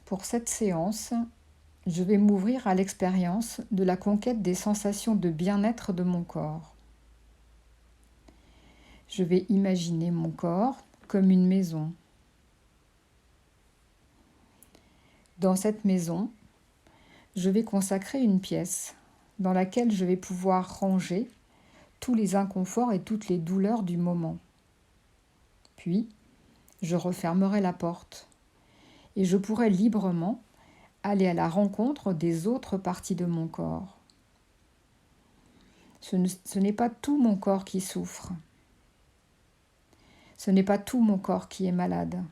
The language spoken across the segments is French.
Pour cette séance, je vais m'ouvrir à l'expérience de la conquête des sensations de bien-être de mon corps. Je vais imaginer mon corps comme une maison. Dans cette maison, je vais consacrer une pièce dans laquelle je vais pouvoir ranger tous les inconforts et toutes les douleurs du moment. Puis, je refermerai la porte et je pourrai librement aller à la rencontre des autres parties de mon corps. Ce n'est pas tout mon corps qui souffre. Ce n'est pas tout mon corps qui est malade.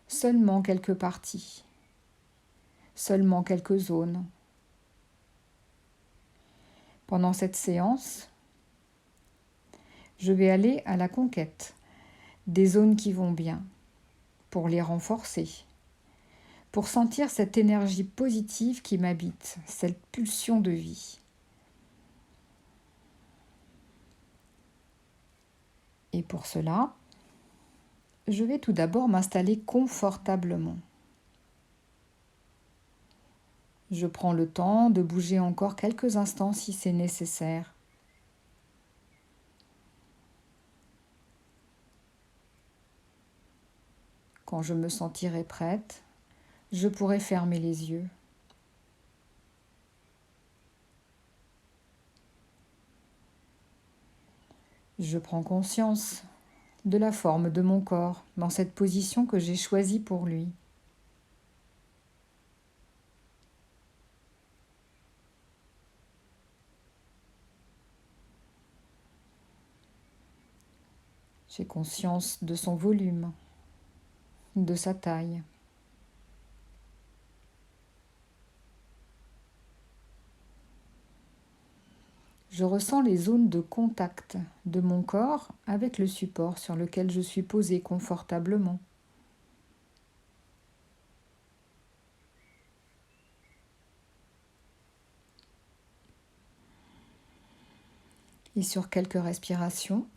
Seulement quelques parties. Seulement quelques zones. Pendant cette séance, je vais aller à la conquête des zones qui vont bien, pour les renforcer, pour sentir cette énergie positive qui m'habite, cette pulsion de vie. Et pour cela, je vais tout d'abord m'installer confortablement. Je prends le temps de bouger encore quelques instants si c'est nécessaire. Quand je me sentirai prête, je pourrai fermer les yeux. Je prends conscience de la forme de mon corps dans cette position que j'ai choisie pour lui. J'ai conscience de son volume, de sa taille. Je ressens les zones de contact de mon corps avec le support sur lequel je suis posée confortablement. Et sur quelques respirations,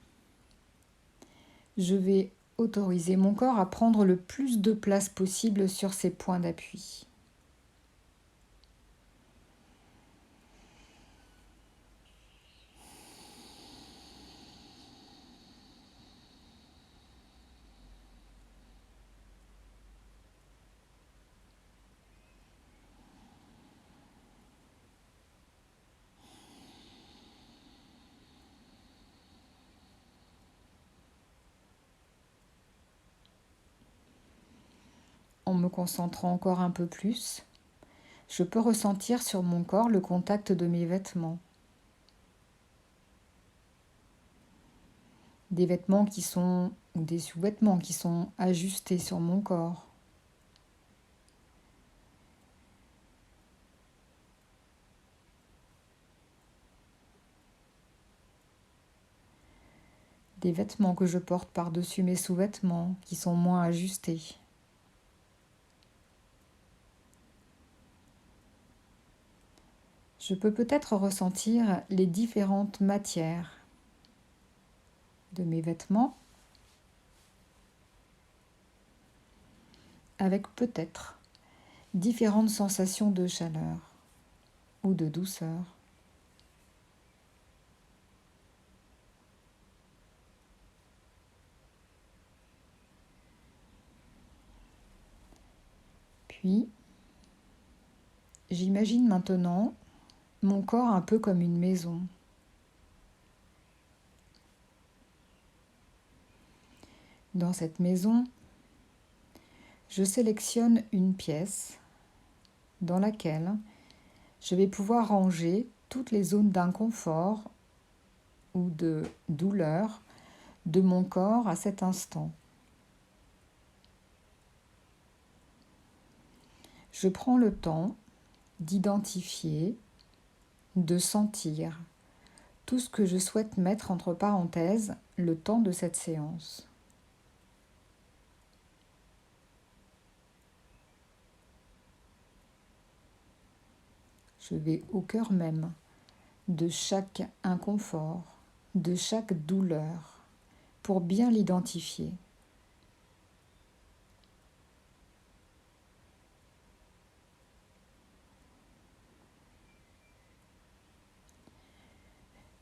je vais autoriser mon corps à prendre le plus de place possible sur ses points d'appui. En me concentrant encore un peu plus, je peux ressentir sur mon corps le contact de mes vêtements. Des vêtements ou des sous-vêtements qui sont ajustés sur mon corps. Des vêtements que je porte par-dessus mes sous-vêtements qui sont moins ajustés. Je peux peut-être ressentir les différentes matières de mes vêtements avec peut-être différentes sensations de chaleur ou de douceur. Puis, j'imagine maintenant mon corps un peu comme une maison. Dans cette maison, je sélectionne une pièce dans laquelle je vais pouvoir ranger toutes les zones d'inconfort ou de douleur de mon corps à cet instant. Je prends le temps d'identifier, de sentir tout ce que je souhaite mettre entre parenthèses le temps de cette séance. Je vais au cœur même de chaque inconfort, de chaque douleur, pour bien l'identifier.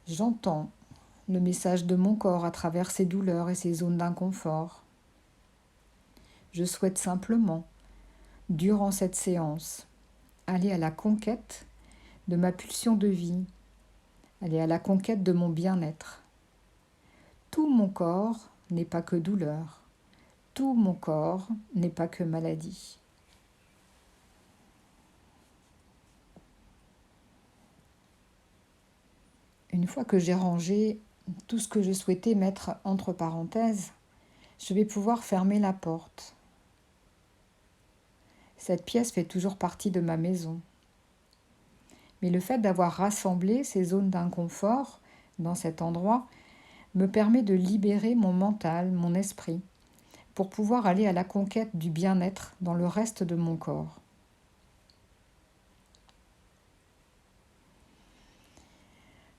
J'entends le message de mon corps à travers ces douleurs et ces zones d'inconfort. Je souhaite simplement, durant cette séance, aller à la conquête de ma pulsion de vie, aller à la conquête de mon bien-être. Tout mon corps n'est pas que douleur, tout mon corps n'est pas que maladie. Une fois que j'ai rangé tout ce que je souhaitais mettre entre parenthèses, je vais pouvoir fermer la porte. Cette pièce fait toujours partie de ma maison. Mais le fait d'avoir rassemblé ces zones d'inconfort dans cet endroit me permet de libérer mon mental, mon esprit, pour pouvoir aller à la conquête du bien-être dans le reste de mon corps.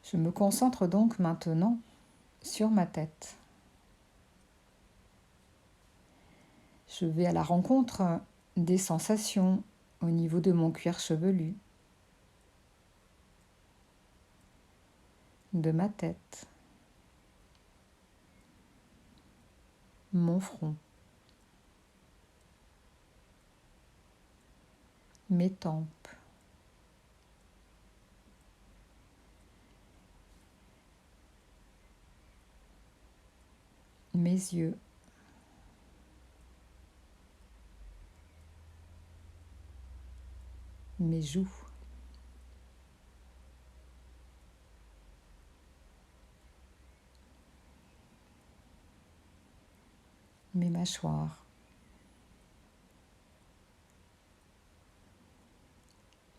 Je me concentre donc maintenant sur ma tête. Je vais à la rencontre des sensations au niveau de mon cuir chevelu, de ma tête, mon front, mes tempes, mes yeux, mes joues, mes mâchoires,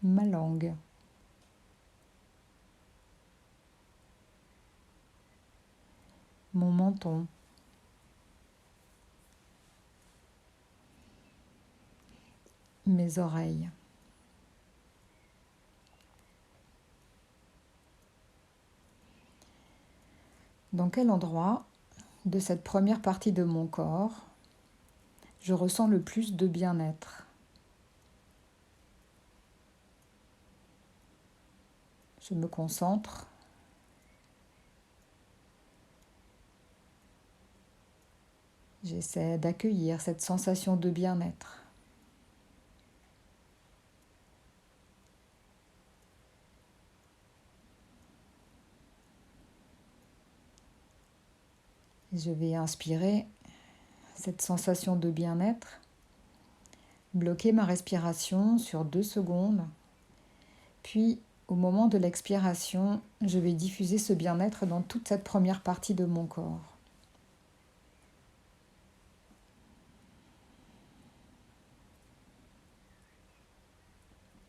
ma langue, mon menton, mes oreilles. Dans quel endroit de cette première partie de mon corps je ressens le plus de bien-être? Je me concentre. J'essaie d'accueillir cette sensation de bien-être. Je vais inspirer cette sensation de bien-être, bloquer ma respiration sur 2 secondes, puis au moment de l'expiration, je vais diffuser ce bien-être dans toute cette première partie de mon corps.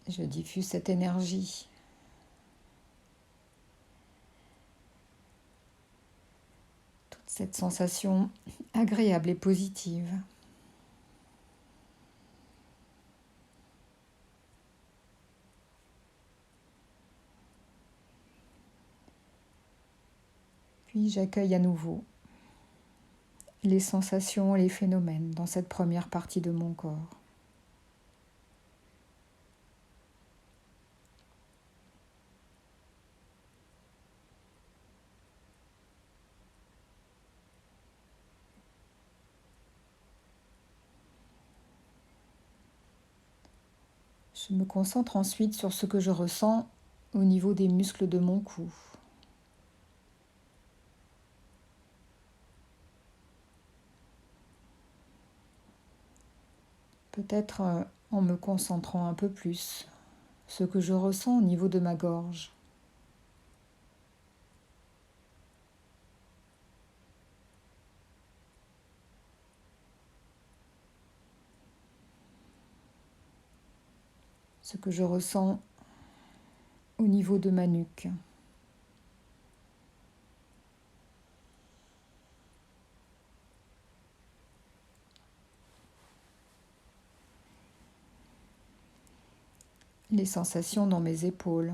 Je diffuse cette énergie. Toute cette sensation agréable et positive. Puis j'accueille à nouveau les sensations et les phénomènes dans cette première partie de mon corps. Je me concentre ensuite sur ce que je ressens au niveau des muscles de mon cou. Peut-être en me concentrant un peu plus, ce que je ressens au niveau de ma gorge. Ce que je ressens au niveau de ma nuque. Les sensations dans mes épaules.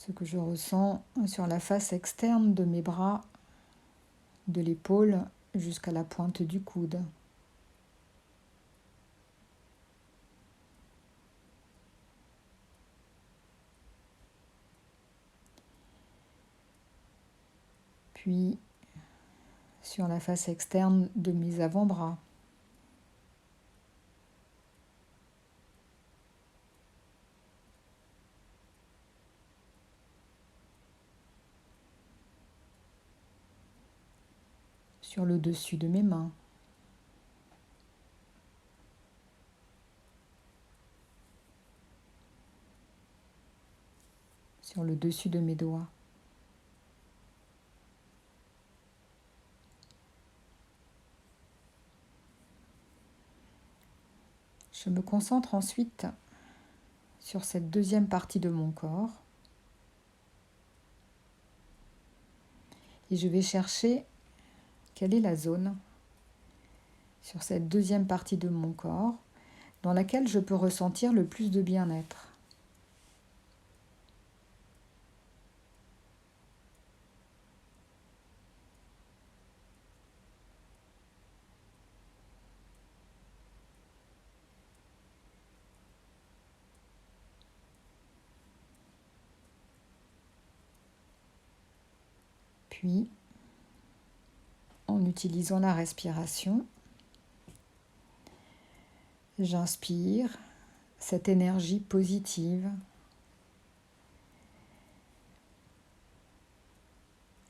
ce que je ressens sur la face externe de mes bras, de l'épaule jusqu'à la pointe du coude. Puis sur la face externe de mes avant-bras. Sur le dessus de mes mains. Sur le dessus de mes doigts. Je me concentre ensuite sur cette deuxième partie de mon corps et je vais chercher quelle est la zone sur cette deuxième partie de mon corps dans laquelle je peux ressentir le plus de bien-être. Puis, en utilisant la respiration, j'inspire cette énergie positive.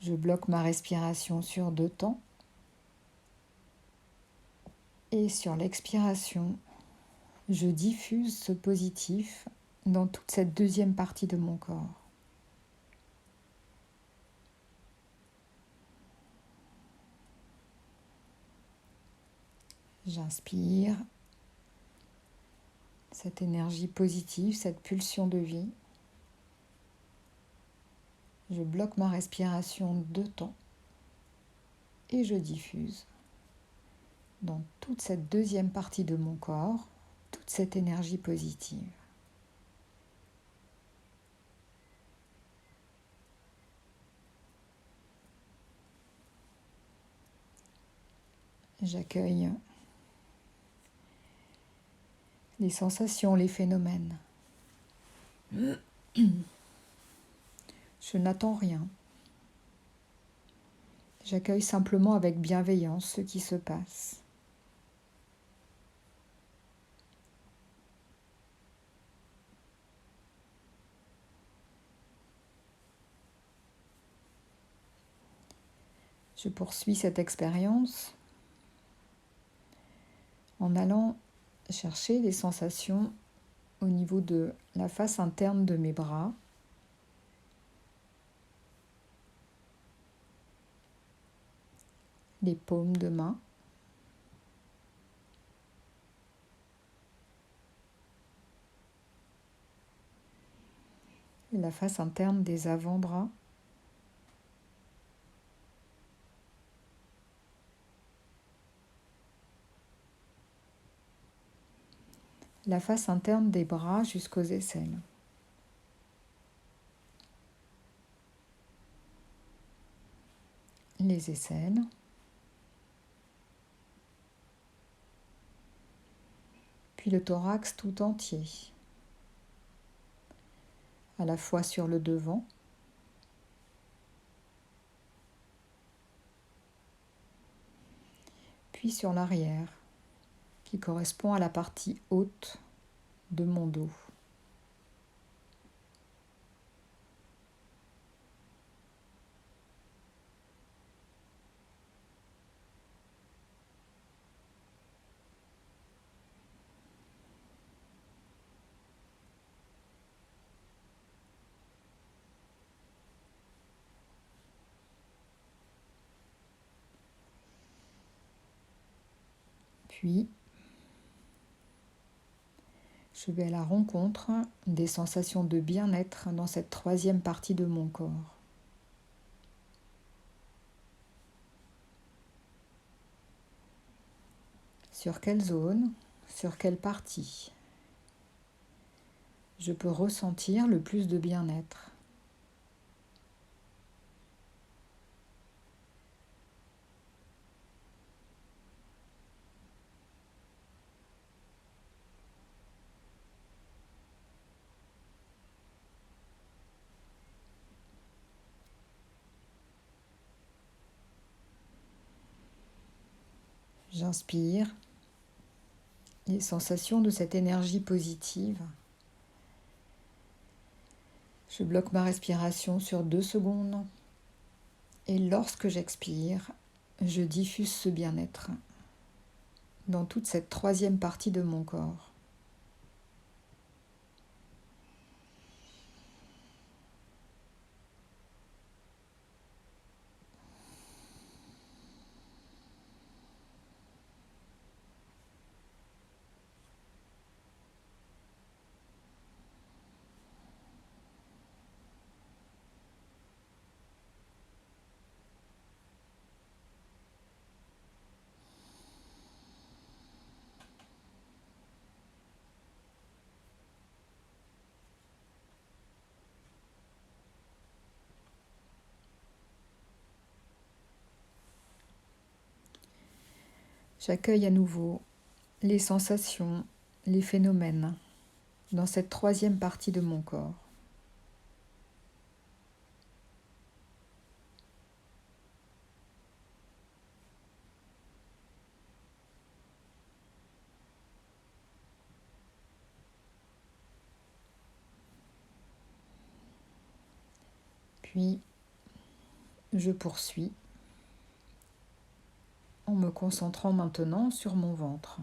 Je bloque ma respiration sur 2 temps. Et sur l'expiration, je diffuse ce positif dans toute cette deuxième partie de mon corps. J'inspire cette énergie positive, cette pulsion de vie. Je bloque ma respiration 2 temps et je diffuse dans toute cette deuxième partie de mon corps toute cette énergie positive. J'accueille les sensations, les phénomènes. Je n'attends rien. J'accueille simplement avec bienveillance ce qui se passe. Je poursuis cette expérience en allant chercher les sensations au niveau de la face interne de mes bras, les paumes de main, et la face interne des avant-bras, la face interne des bras jusqu'aux aisselles. Les aisselles. Puis le thorax tout entier, à la fois sur le devant, puis sur l'arrière, qui correspond à la partie haute de mon dos. Puis, je vais à la rencontre des sensations de bien-être dans cette troisième partie de mon corps. Sur quelle zone, sur quelle partie je peux ressentir le plus de bien-être? J'inspire les sensations de cette énergie positive. Je bloque ma respiration sur 2 secondes et lorsque j'expire, je diffuse ce bien-être dans toute cette troisième partie de mon corps. J'accueille à nouveau les sensations, les phénomènes dans cette troisième partie de mon corps. Puis, je poursuis en me concentrant maintenant sur mon ventre.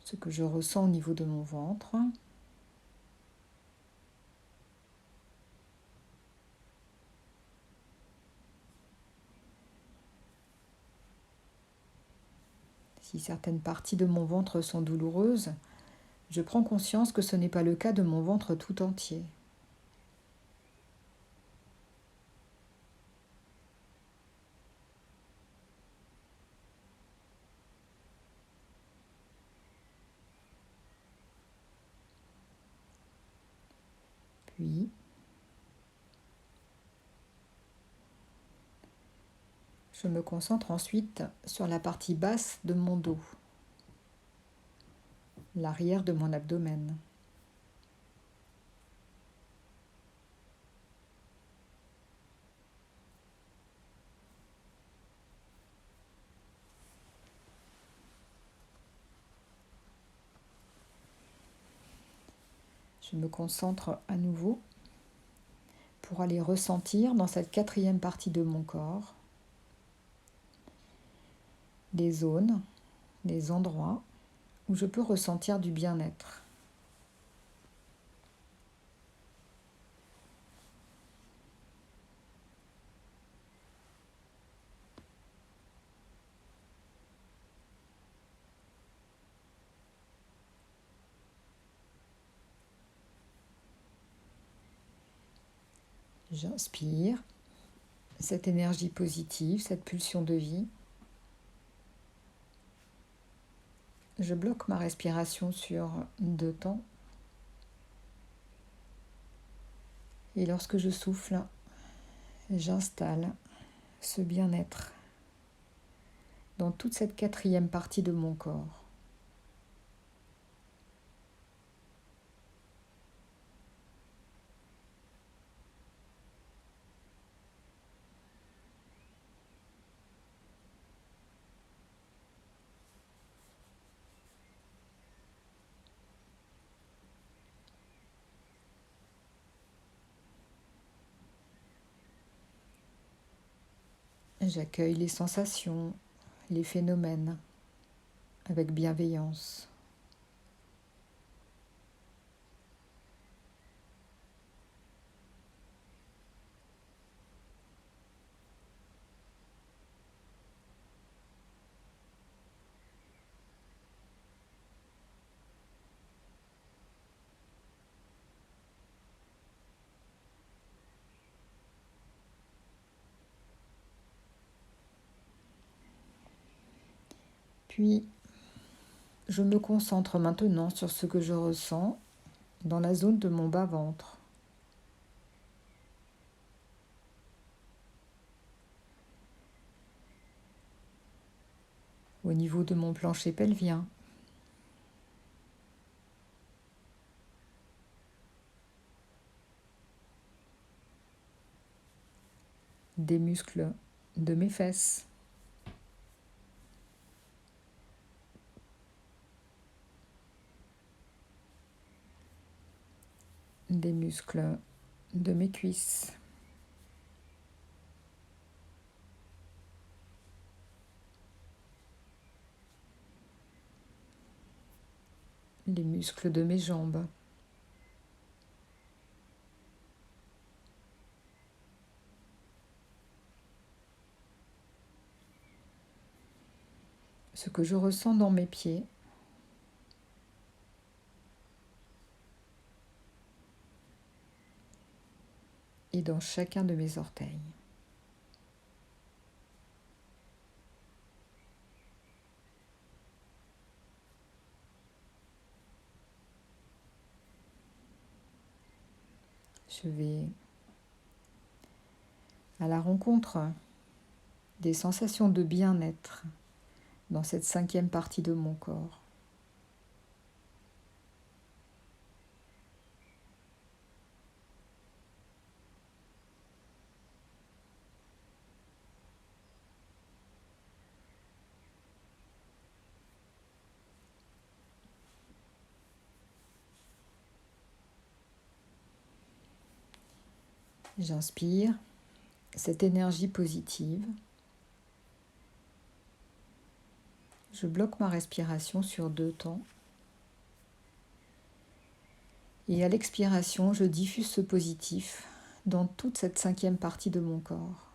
Ce que je ressens au niveau de mon ventre. Si certaines parties de mon ventre sont douloureuses, je prends conscience que ce n'est pas le cas de mon ventre tout entier. Puis, je me concentre ensuite sur la partie basse de mon dos, l'arrière de mon abdomen. Je me concentre à nouveau pour aller ressentir dans cette quatrième partie de mon corps des zones, des endroits où je peux ressentir du bien-être. J'inspire cette énergie positive, cette pulsion de vie. Je bloque ma respiration sur 2 temps. Et lorsque je souffle, j'installe ce bien-être dans toute cette quatrième partie de mon corps. J'accueille les sensations, les phénomènes avec bienveillance. Puis, je me concentre maintenant sur ce que je ressens dans la zone de mon bas-ventre. Au niveau de mon plancher pelvien. des muscles de mes fesses, des muscles de mes cuisses, les muscles de mes jambes, ce que je ressens dans mes pieds, et dans chacun de mes orteils. Je vais à la rencontre des sensations de bien-être dans cette 5e partie de mon corps. J'inspire cette énergie positive. Je bloque ma respiration sur 2 temps. Et à l'expiration, je diffuse ce positif dans toute cette 5e partie de mon corps.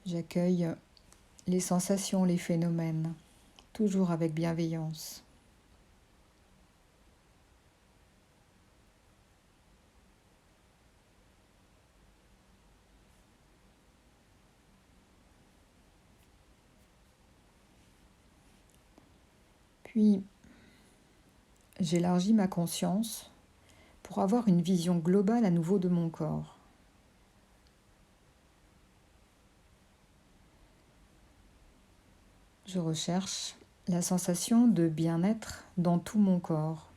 J'accueille les sensations, les phénomènes, toujours avec bienveillance. Puis, j'élargis ma conscience pour avoir une vision globale à nouveau de mon corps. Je recherche la sensation de bien-être dans tout mon corps.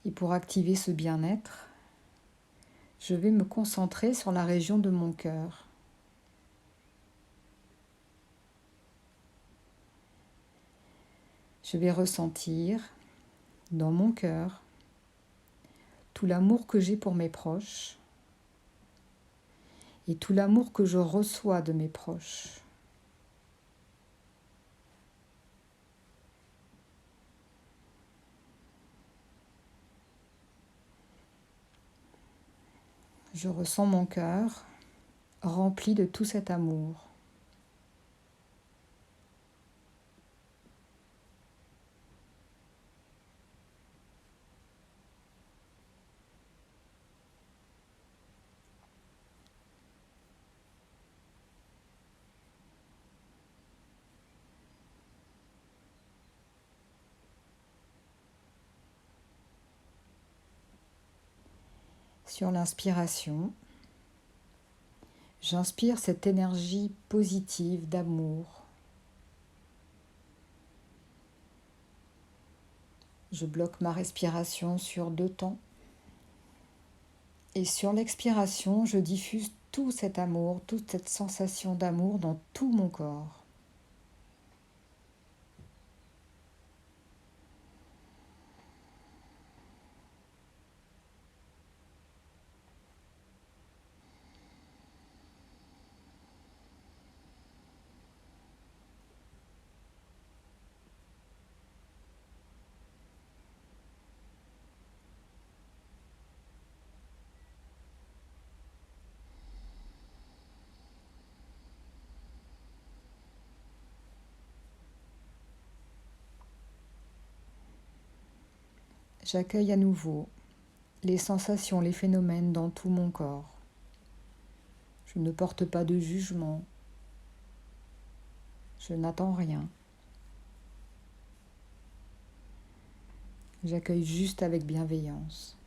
Et pour activer ce bien-être, je vais me concentrer sur la région de mon cœur. Je vais ressentir dans mon cœur tout l'amour que j'ai pour mes proches et tout l'amour que je reçois de mes proches. Je ressens mon cœur rempli de tout cet amour. Sur l'inspiration, j'inspire cette énergie positive d'amour. Je bloque ma respiration sur 2 temps. Et sur l'expiration, je diffuse tout cet amour, toute cette sensation d'amour dans tout mon corps. J'accueille à nouveau les sensations, les phénomènes dans tout mon corps. Je ne porte pas de jugement. Je n'attends rien. J'accueille juste avec bienveillance.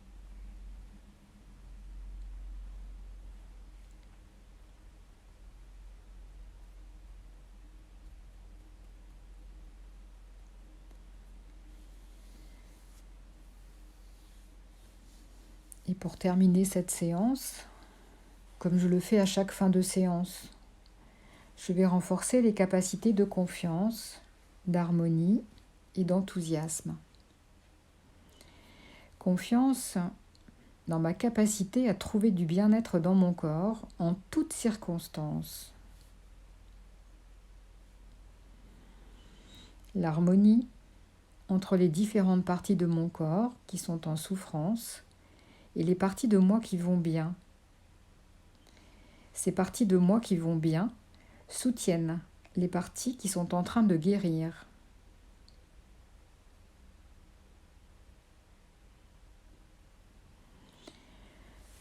Et pour terminer cette séance, comme je le fais à chaque fin de séance, je vais renforcer les capacités de confiance, d'harmonie et d'enthousiasme. Confiance dans ma capacité à trouver du bien-être dans mon corps en toutes circonstances. L'harmonie entre les différentes parties de mon corps qui sont en souffrance et les parties de moi qui vont bien. Ces parties de moi qui vont bien soutiennent les parties qui sont en train de guérir.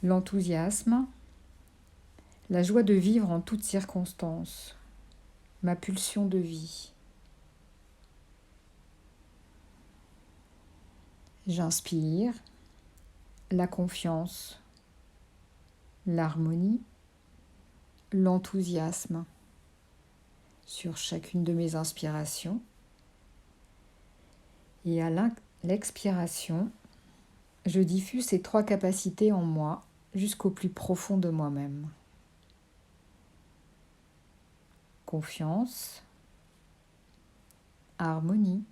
L'enthousiasme, la joie de vivre en toutes circonstances, ma pulsion de vie. J'inspire la confiance, l'harmonie, l'enthousiasme sur chacune de mes inspirations. Et à l'expiration, je diffuse ces trois capacités en moi jusqu'au plus profond de moi-même. Confiance, harmonie,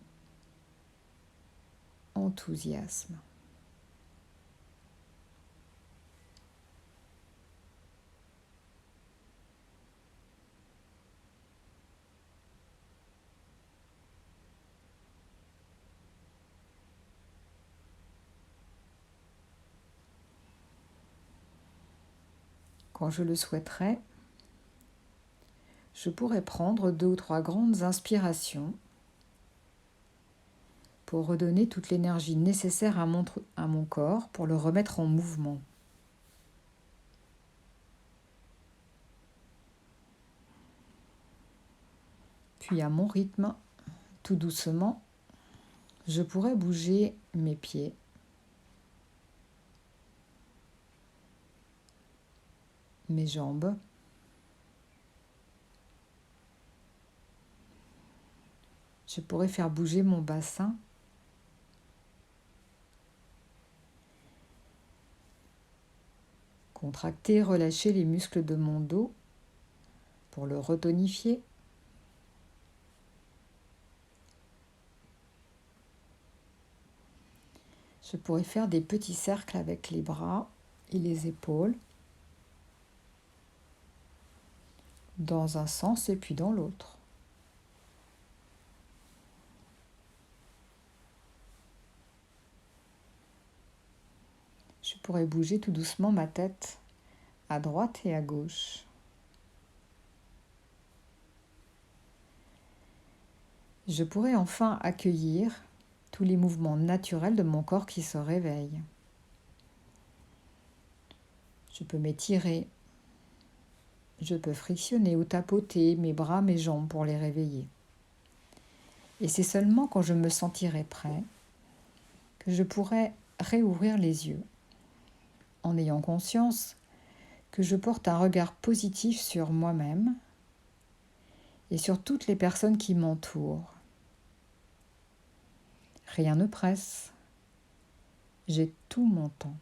enthousiasme. Quand je le souhaiterais, je pourrais prendre 2 ou 3 grandes inspirations pour redonner toute l'énergie nécessaire à mon corps pour le remettre en mouvement. Puis à mon rythme, tout doucement, je pourrais bouger mes pieds, mes jambes, je pourrais faire bouger mon bassin, contracter, relâcher les muscles de mon dos pour le retonifier. Je pourrais faire des petits cercles avec les bras et les épaules, dans un sens et puis dans l'autre. Je pourrais bouger tout doucement ma tête à droite et à gauche. Je pourrais enfin accueillir tous les mouvements naturels de mon corps qui se réveillent. Je peux m'étirer, je peux frictionner ou tapoter mes bras, mes jambes pour les réveiller. Et c'est seulement quand je me sentirai prêt que je pourrai réouvrir les yeux, en ayant conscience que je porte un regard positif sur moi-même et sur toutes les personnes qui m'entourent. Rien ne presse, j'ai tout mon temps.